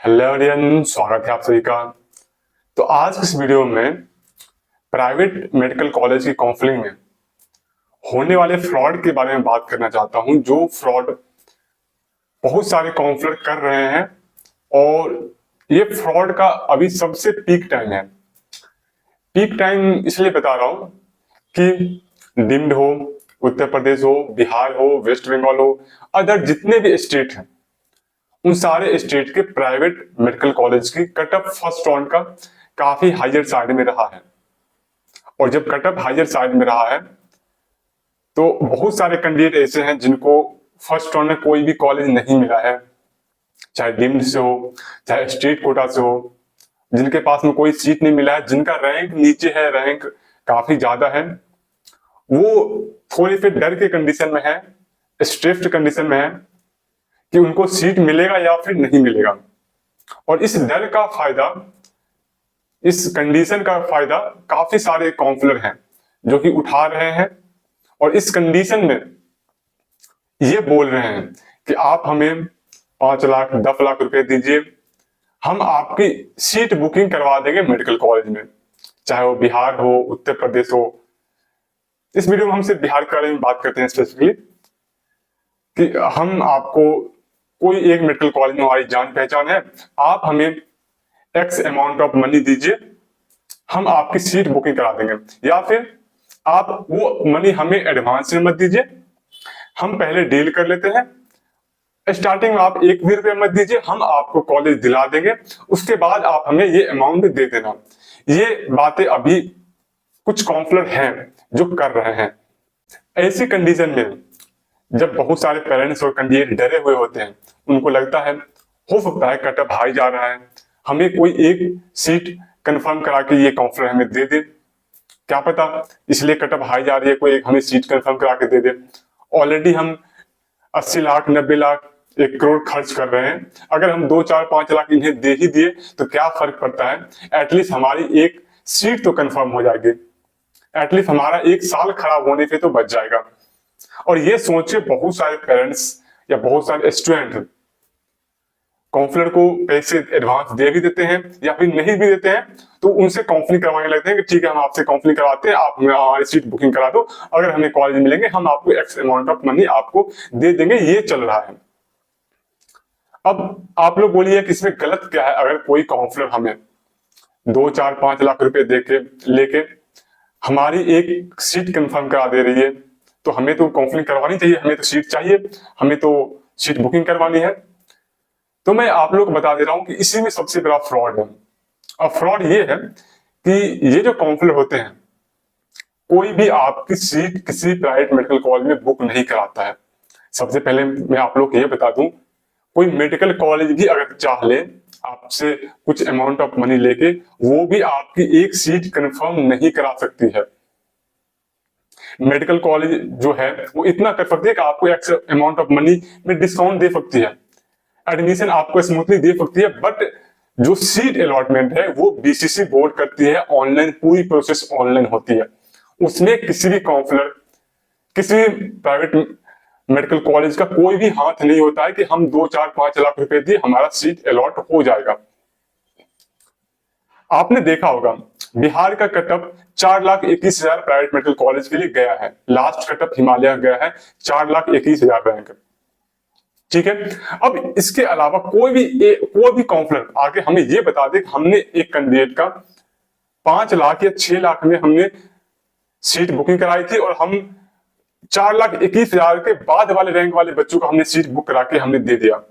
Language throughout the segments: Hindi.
हेलो एवरीवन, स्वागत है आप सभी का। तो आज इस वीडियो में प्राइवेट मेडिकल कॉलेज की काउंसलिंग में होने वाले फ्रॉड के बारे में बात करना चाहता हूं, जो फ्रॉड बहुत सारे काउंसलर कर रहे हैं। और ये फ्रॉड का अभी सबसे पीक टाइम है। पीक टाइम इसलिए बता रहा हूं कि डिम्ड हो, उत्तर प्रदेश हो, बिहार हो, वेस्ट बंगाल हो, अदर जितने भी स्टेट हैं, उन सारे स्टेट के प्राइवेट मेडिकल कॉलेज की कट ऑफ फर्स्ट राउंड का काफी हायर साइड में रहा है। और जब कट ऑफ हायर साइड में रहा है तो बहुत सारे कैंडिडेट ऐसे हैं जिनको फर्स्ट राउंड में कोई भी कॉलेज नहीं मिला है, चाहे डीम्ड से हो, चाहे स्टेट कोटा से हो, जिनके पास में कोई सीट नहीं मिला है, जिनका रैंक नीचे है, रैंक काफी ज्यादा है, वो थोड़ी फिर डर के कंडीशन में है, स्ट्रेस्ड कंडीशन में है कि उनको सीट मिलेगा या फिर नहीं मिलेगा। और इस डर का फायदा, इस कंडीशन का फायदा काफी सारे काउंसलर हैं जो कि उठा रहे हैं। और इस कंडीशन में ये बोल रहे हैं कि आप हमें 5 लाख 10 लाख रुपए दीजिए, हम आपकी सीट बुकिंग करवा देंगे मेडिकल कॉलेज में, चाहे वो बिहार हो, उत्तर प्रदेश हो। इस वीडियो में हम सिर्फ बिहार के बारे में बात करते हैं स्पेसिफिकली, कि हम आपको कोई एक मेडिकल कॉलेज में हमारी जान पहचान है, आप हमें एक्स अमाउंट ऑफ मनी दीजिए, हम आपकी सीट बुकिंग करा देंगे। या फिर आप वो मनी हमें एडवांस में मत दीजिए, हम पहले डील कर लेते हैं, स्टार्टिंग में आप 1 भी रुपया मत दीजिए, हम आपको कॉलेज दिला देंगे, उसके बाद आप हमें ये अमाउंट दे देना। ये बातें अभी कुछ काउंसलर हैं जो कर रहे हैं। ऐसी कंडीशन में जब बहुत सारे पेरेंट्स और कैंडिडेट डरे हुए होते हैं, उनको लगता है हो सकता है कट ऑफ हाई जा रहा है, हमें कोई एक सीट कंफर्म करा के ये काउंसलर हमें दे दे, क्या पता इसलिए कट ऑफ हाई जा रही है, कोई एक हमें सीट कंफर्म करा के दे दे। ऑलरेडी हम 80 लाख 90 लाख 1 करोड़ खर्च कर रहे हैं, अगर हम 2 4 5 लाख इन्हें दे ही दिए तो क्या फर्क पड़ता है, एटलीस्ट हमारी एक सीट तो कंफर्म हो जाएगी, एटलीस्ट हमारा 1 साल खराब होने से तो बच जाएगा। और ये सोचे बहुत सारे पेरेंट्स या बहुत सारे स्टूडेंट काउंसलर को पैसे एडवांस दे भी देते हैं या फिर नहीं भी देते हैं, तो उनसे काउंसलिंग करवाने लगते हैं कि ठीक है हम आपसे काउंसलिंग करवाते हैं, आप हमारी सीट बुकिंग करा दो, अगर हमें कॉलेज मिलेंगे हम आपको एक्स अमाउंट ऑफ मनी आपको दे देंगे। ये चल रहा है। अब आप लोग बोलिए कि इसमें गलत क्या है? अगर कोई काउंसलर हमें 2 4 5 लाख रुपए देके लेके हमारी एक सीट कंफर्म करा दे रही है, तो हमें तो काउंसलिंग करवानी चाहिए, हमें तो सीट चाहिए, हमें तो सीट बुकिंग करवानी है। तो मैं आप लोग को बता दे रहा हूं कि इसी में सबसे बड़ा फ्रॉड है। और फ्रॉड ये है कि ये जो काउंसलर होते हैं, कोई भी आपकी सीट किसी प्राइवेट मेडिकल कॉलेज में बुक नहीं कराता है। सबसे पहले मैं आप लोग को ये बता दूं, कोई मेडिकल कॉलेज भी अगर चाह ले आपसे कुछ अमाउंट ऑफ मनी लेके, वो भी आपकी एक सीट कंफर्म नहीं करा सकती है। मेडिकल कॉलेज जो है वो इतना कर सकती है कि आपको एक्स अमाउंट ऑफ मनी में डिस्काउंट दे सकती है, एडमिशन आपको स्मूथली दे सकती है, बट जो सीट अलॉटमेंट है वो बीसीसी बोर्ड करती है, ऑनलाइन, पूरी प्रोसेस ऑनलाइन होती है। उसमें किसी भी काउंसलर, किसी भी प्राइवेट मेडिकल कॉलेज का कोई भी हाथ नहीं होता है कि हम 2 4 5 लाख रुपए दिए हमारा सीट अलॉट हो जाएगा। आपने देखा होगा बिहार का कटअप 4,21,000 प्राइवेट मेडिकल कॉलेज के लिए गया है, लास्ट कटअप हिमालय गया है 4,21,000 रैंक, ठीक है। अब इसके अलावा कोई भी काउंसलर आके हमें ये बता दे कि हमने एक कैंडिडेट का 5 लाख या 6 लाख में हमने सीट बुकिंग कराई थी और हम 4,21,000 के बाद वाले रैंक वाले बच्चों को हमने सीट बुक करा के हमने दे दिया।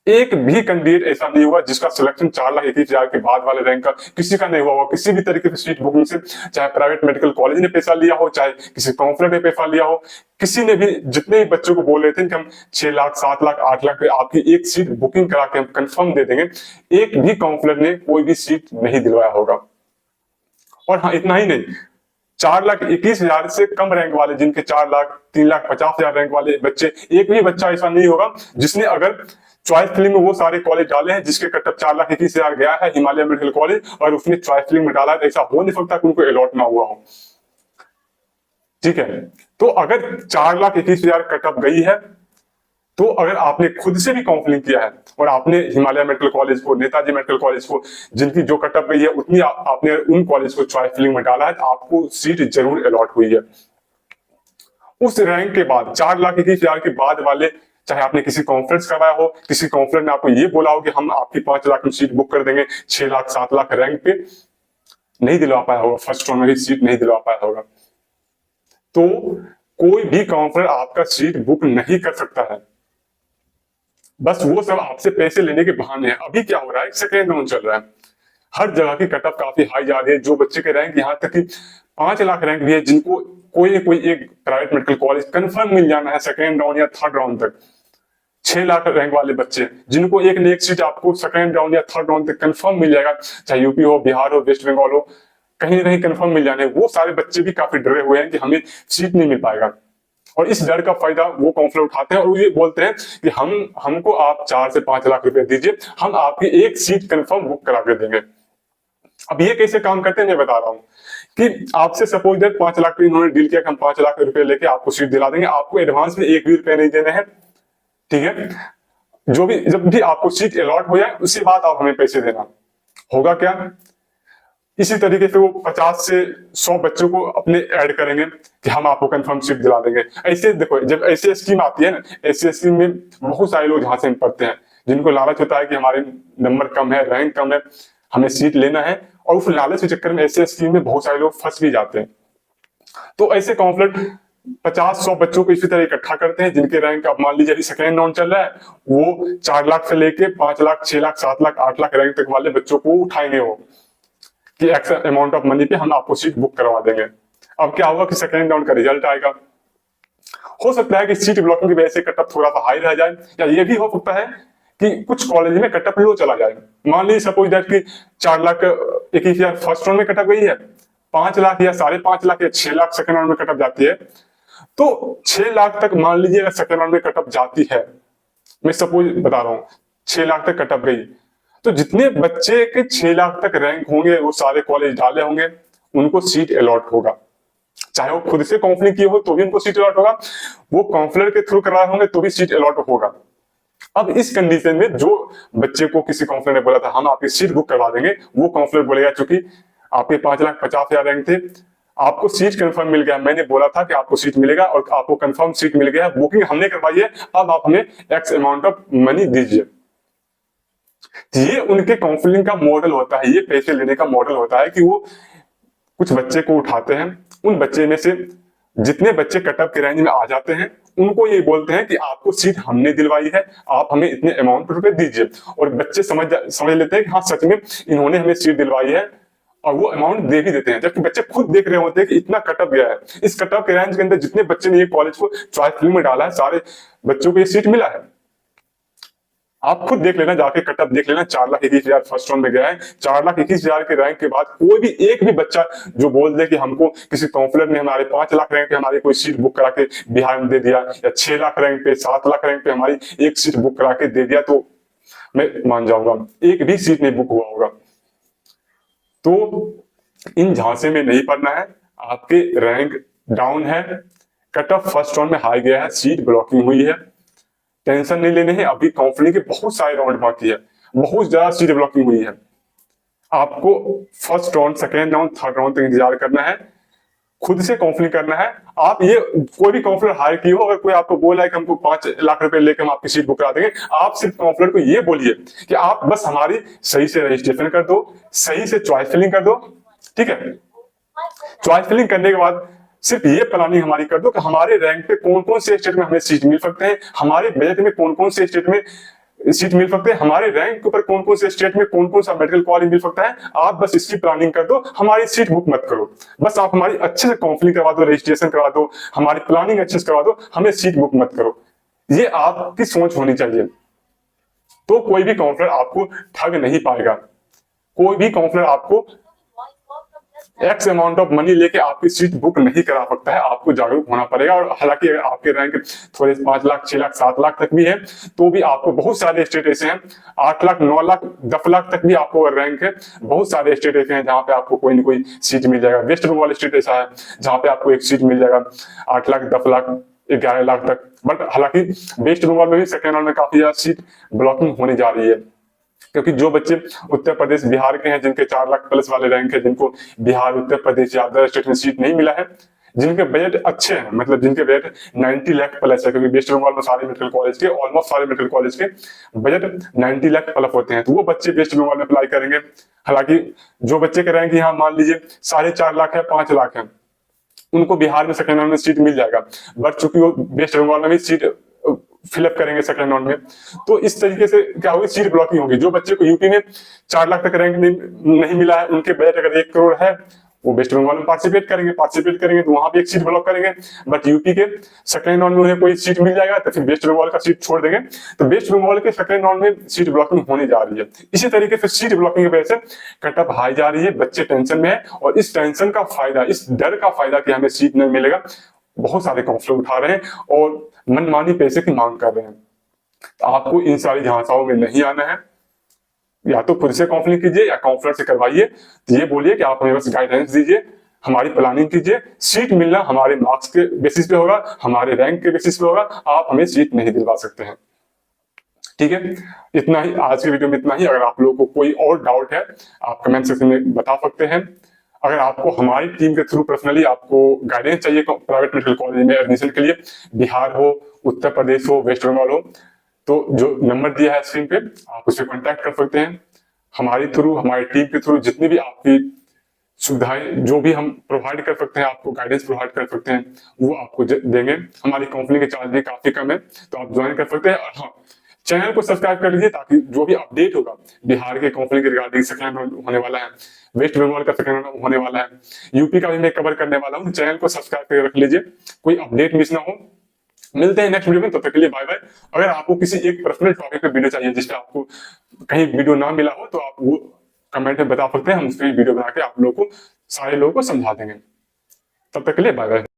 एक भी कैंडिडेट ऐसा नहीं हुआ जिसका सिलेक्शन 4,21,000 के बाद वाले रैंक का किसी का नहीं हुआ होगा, किसी भी तरीके से सीट बुकिंग से, चाहे प्राइवेट मेडिकल कॉलेज ने पैसा लिया हो, चाहे किसी काउंसलर ने पैसा लिया हो, किसी ने भी, जितने भी बच्चों को बोल रहे थे कि हम 6 लाख 7 लाख 8 लाख आपकी एक सीट बुकिंग करा के हम कंफर्म दे देंगे, एक भी काउंसलर ने कोई भी सीट नहीं दिलवाया होगा। और हाँ, इतना ही नहीं, 4,21,000 से कम रैंक वाले, जिनके 4 लाख 3,50,000 रैंक वाले बच्चे, एक भी बच्चा ऐसा नहीं होगा जिसने अगर चॉइस फिलिंग में वो सारे कॉलेज डाले हैं जिसके कटअप 4,21,000 गया है, हिमालय मेडिकल कॉलेज, और उसने चॉइस फिलिंग में डाला है, ऐसा हो नहीं सकता कि उनको अलॉट ना हुआ हो, ठीक है। तो अगर 4,21,000 कटअप गई है तो अगर आपने खुद से भी काउंसलिंग किया है और आपने हिमालय मेडिकल कॉलेज को, नेताजी मेडिकल कॉलेज को, जिनकी जो कट ऑफ गई है उतनी आपने उन कॉलेज को चॉइस फिलिंग में डाला है, तो आपको सीट जरूर अलॉट हुई है। उस रैंक के बाद 4,21,000 के बाद वाले, चाहे आपने किसी कॉन्फ्रेंस करवाया हो, किसी कॉन्फ्रेंस ने आपको ये बोला हो कि हम आपकी 5 लाख में सीट बुक कर देंगे, 6 लाख 7 लाख रैंक पे नहीं दिलवा पाया होगा, फर्स्ट राउंड में भी सीट नहीं दिलवा पाया होगा, तो कोई भी काउंसलर आपका सीट बुक नहीं कर सकता है। बस वो सब आपसे पैसे लेने के बहाने हैं। अभी क्या हो रहा है, सेकेंड राउंड चल रहा है, हर जगह की कट ऑफ काफी हाई जा रही है। जो बच्चे के रैंक यहाँ तक कि 5 लाख रैंक भी है, जिनको कोई एक प्राइवेट मेडिकल कॉलेज कंफर्म मिल जाना है सेकेंड राउंड या थर्ड राउंड तक, 6 लाख रैंक वाले बच्चे जिनको एक न एक सीट आपको सेकेंड राउंड या थर्ड राउंड तक कंफर्म मिल जाएगा, चाहे यूपी हो, बिहार हो, वेस्ट बंगाल हो, कहीं ना कहीं कंफर्म मिल जाने, वो सारे बच्चे भी काफी डरे हुए हैं कि हमें सीट नहीं मिल पाएगा। और इस डर का फायदा वो काउंसलर उठाते हैं और ये बोलते हैं कि हमको आप 4 से 5 लाख रुपए दीजिए, हम आपकी एक सीट कंफर्म बुक करा के देंगे। अब ये कैसे काम करते हैं मैं बता रहा हूँ कि आपसे सपोज दैट 5 लाख पे इन्होंने डील किया कि हम 5 लाख रुपए लेके आपको सीट दिला देंगे, आपको एडवांस में 1 भी रुपया नहीं देने हैं, ठीक है। जब भी आपको सीट अलॉट हो जाए उसके बाद आप हमें पैसे देना। होगा क्या, इसी तरीके से वो 50 से 100 बच्चों को अपने ऐड करेंगे कि हम आपको कंफर्म सीट दिला देंगे। ऐसे देखो, जब ऐसी स्कीम आती है ना, ऐसी स्कीम में बहुत सारे लोग यहाँ से पढ़ते हैं, जिनको लालच होता है कि हमारे नंबर कम है, रैंक कम है, हमें सीट लेना है, और उस लालच के चक्कर में ऐसे स्कीम में बहुत सारे लोग फंस भी जाते हैं। तो ऐसे काउंसलर 50-100 बच्चों को इसी तरह इकट्ठा करते हैं जिनके रैंक, अब मान लीजिए सेकेंड राउंड चल रहा है, वो 4 लाख से लेके 5 लाख 6 लाख 7 लाख 8 लाख रैंक तक वाले बच्चों को उठाएंगे वो कि एक्स अमाउंट ऑफ मनी पे हम आपको सीट बुक करवा देंगे। अब क्या होगा कि सेकेंड राउंड का रिजल्ट आएगा, हो सकता है कि सीट ब्लॉकिंग की वजह से कटअप थोड़ा सा हाई रह जाए, या ये भी हो सकता है कि कुछ कॉलेज में कटअप लो चला जाए। मान लीजिए सपोज दैट कि 4,21,000 फर्स्ट राउंड में कटअप गई है, 5 लाख या 5.5 लाख या 6 लाख सेकेंड राउंड में कटअप जाती है, तो 6 लाख तक मान लीजिए अगर सेकेंड राउंड में कटअप जाती है, मैं सपोज बता रहा हूँ 6 लाख तक कटअप गई, तो जितने बच्चे के 6 लाख तक रैंक होंगे वो सारे कॉलेज डाले होंगे, उनको सीट अलॉट होगा। चाहे वो खुद से काउंसलिंग किए हो तो भी उनको सीट अलॉट होगा, वो काउंसलर के थ्रू कराए होंगे तो भी सीट अलॉट होगा। अब इस कंडीशन में जो बच्चे को किसी काउंसलर ने बोला था हम आपकी सीट बुक करवा देंगे, वो काउंसलर बोलेगा चूंकि आपके 5,50,000 रैंक थे, आपको सीट कंफर्म मिल गया, मैंने बोला था कि आपको सीट मिलेगा और आपको कंफर्म सीट मिल गया, बुकिंग हमने करवाई है, अब आप हमें एक्स अमाउंट ऑफ मनी दीजिए। ये उनके काउंसलिंग का मॉडल होता है, ये पैसे लेने का मॉडल होता है कि वो कुछ बच्चे को उठाते हैं, उन बच्चे में से जितने बच्चे कटअप के रेंज में आ जाते हैं उनको ये बोलते हैं कि आपको सीट हमने दिलवाई है, आप हमें इतने अमाउंट रुपए दीजिए, और बच्चे समझ लेते हैं कि हाँ सच में इन्होंने हमें सीट दिलवाई है, और वो अमाउंट दे भी देते हैं, जबकि बच्चे खुद देख रहे होते हैं कि इतना कटअप गया है, इस कटअप के रेंज के अंदर जितने बच्चे ने ये कॉलेज को चॉइस फिलिंग में डाला है सारे बच्चों को ये सीट मिला है। आप खुद देख लेना, जाके कटअप देख लेना, 4,21,000 फर्स्ट राउंड में गया है, 4,21,000 के रैंक के बाद कोई भी एक भी बच्चा जो बोल दे कि हमको किसी काउंसलर ने हमारे 5 लाख रैंक पे हमारी कोई सीट बुक करा के बिहार में दे दिया, या 6 लाख रैंक पे 7 लाख रैंक पे हमारी एक सीट बुक करा के दे दिया, तो मैं मान जाऊंगा एक भी सीट नहीं बुक हुआ होगा। तो इन झांसे में नहीं पड़ना है, आपके रैंक डाउन है, कट ऑफ फर्स्ट राउंड में हाई गया है, सीट ब्लॉकिंग हुई है, टेंशन नहीं लेने हैं, अभी काउंसलिंग के बहुत सारे राउंड बाकी है, बहुत ज्यादा सीट ब्लॉकिंग हुई है। आपको first round, second round, third round तक इंतजार करना है, खुद से काउंसलिंग करना है। आप ये कोई भी काउंसलर हायर की हो, अगर कोई आपको बोला है कि हमको 5 लाख रुपए लेकर हम आपकी सीट बुक करा देंगे, आप सिर्फ काउंसलर को ये बोलिए कि आप बस हमारी सही से रजिस्ट्रेशन कर दो, सही से चॉइस फिलिंग कर दो, ठीक है। चॉइस फिलिंग करने के बाद सिर्फ ये प्लानिंग हमारी कर दो कि हमारे रैंक पे कौन कौन से स्टेट में हमें सीट मिल सकते हैं, हमारे बजट में कौन कौन से स्टेट में सीट मिल सकते हैं, हमारे रैंक के ऊपर कौन कौन से स्टेट में कौन कौन सा मेडिकल कॉलेज मिल सकता है। आप बस इसकी प्लानिंग कर दो, हमारी सीट बुक मत करो, बस आप हमारी अच्छे से काउंसलिंग करवा दो, रजिस्ट्रेशन करवा दो, हमारी प्लानिंग अच्छे से करवा दो, हमें सीट बुक मत करो। ये आपकी सोच होनी चाहिए, तो कोई भी काउंसलर आपको ठग नहीं पाएगा, कोई भी काउंसलर आपको एक्स अमाउंट ऑफ मनी लेके आपकी सीट बुक नहीं करा सकता है। आपको जागरूक होना पड़ेगा। और हालांकि अगर आपके रैंक थोड़े 5 लाख 6 लाख 7 लाख तक भी है, तो भी आपको बहुत सारे स्टेट ऐसे हैं, 8 लाख 9 लाख 10 लाख तक भी आपको रैंक है, बहुत सारे स्टेट ऐसे हैं जहां पे आपको कोई ना कोई सीट मिल जाएगा। वेस्ट बंगाल स्टेट ऐसा है जहां पे आपको एक सीट मिल जाएगा 8 लाख 10 लाख 11 लाख तक। बट हालांकि वेस्ट बंगाल में भी सेकेंड राउंड में काफी ज्यादा सीट ब्लॉकिंग होने जा रही है, क्योंकि जो बच्चे उत्तर प्रदेश बिहार के हैं, जिनके 4 लाख प्लस वाले रैंक है, जिनको बिहार उत्तर प्रदेश या अदर स्टेट में सीट नहीं मिला है, जिनके बजट अच्छे हैं, मतलब जिनके बजट 90 लाख प्लस है, क्योंकि वेस्ट बंगाल में सारे मेडिकल कॉलेज के ऑलमोस्ट सारे मेडिकल कॉलेज के बजट 90 लाख प्लस होते हैं, तो वो बच्चे वेस्ट बंगाल में अप्लाई करेंगे। हालांकि जो बच्चे के रैंक यहाँ मान लीजिए 4.5 लाख है, 5 लाख है, उनको बिहार में सेकेंड राउंड में सीट मिल जाएगा। बट चूंकि वो वेस्ट बंगाल में भी सीट फिलअप करेंगे सेकेंड राउंड में, तो इस तरीके से क्या होगी, सीट ब्लॉकिंग होगी। जो बच्चे को यूपी में 4 लाख तक रैंक नहीं मिला है, उनके बजट अगर 1 करोड़ है, वो वेस्ट बंगाल में पार्टिसिपेट करेंगे तो वहां भी एक सीट ब्लॉक करेंगे। बट यूपी के सेकेंड राउंड में उन्हें कोई सीट मिल जाएगा तो फिर वेस्ट बंगाल का सीट छोड़ देंगे, तो वेस्ट बंगाल के सेकेंड राउंड में सीट ब्लॉकिंग होने जा रही है। इसी तरीके से सीट ब्लॉकिंग की वजह से कट ऑफ हाई जा रही है, बच्चे टेंशन में है, और इस टेंशन का फायदा, इस डर का फायदा कि हमें सीट नहीं मिलेगा, बहुत सारे काउंसलर उठा रहे हैं और मनमानी पैसे की मांग कर रहे हैं। तो आपको इन सारी झांसाओं में नहीं आना है, या तो खुद से काउंसलिंग कीजिए या काउंसलर से करवाइए। तो ये बोलिए कि आप हमें बस गाइडेंस दीजिए, हमारी प्लानिंग कीजिए, सीट मिलना हमारे मार्क्स के बेसिस पे होगा, हमारे रैंक के बेसिस पे होगा, आप हमें सीट नहीं दिलवा सकते हैं। ठीक है, इतना ही आज की वीडियो में, इतना ही। अगर आप लोगों को कोई और डाउट है आप कमेंट सेक्शन में बता सकते हैं। अगर आपको हमारी टीम के थ्रू पर्सनली आपको गाइडेंस चाहिए प्राइवेट मेडिकल कॉलेज में एडमिशन के लिए, बिहार हो, उत्तर प्रदेश हो, वेस्ट बंगाल हो, तो जो नंबर दिया है स्क्रीन पे आप उससे कांटेक्ट कर सकते हैं। हमारी थ्रू, हमारी टीम के थ्रू जितनी भी आपकी सुविधाएं, जो भी हम प्रोवाइड कर सकते हैं, आपको गाइडेंस प्रोवाइड कर सकते हैं, वो आपको देंगे। हमारी काउंसलिंग के चार्ज भी काफी कम है, तो आप ज्वाइन कर सकते हैं। और हाँ, चैनल को सब्सक्राइब कर लीजिए, ताकि जो भी अपडेट होगा बिहार के काउंसलिंग के रिगार्डिंग, सेकेंड राउंड होने वाला है, वेस्ट बंगाल का सेकेंड राउंड होने वाला है, यूपी का भी मैं कवर करने वाला हूँ, चैनल को सब्सक्राइब करके रख लीजिए, कोई अपडेट मिस ना हो। मिलते हैं नेक्स्ट वीडियो में, तब तक के लिए बाय बाय। अगर आपको किसी एक पर्सनल टॉपिक पे वीडियो चाहिए, जिसपे आपको कहीं वीडियो ना मिला हो, तो आप वो कमेंट में बता सकते हैं, हम उस पर वीडियो बना के आप लोगों को, सारे लोगों को समझा देंगे। तब तक के लिए बाय बाय।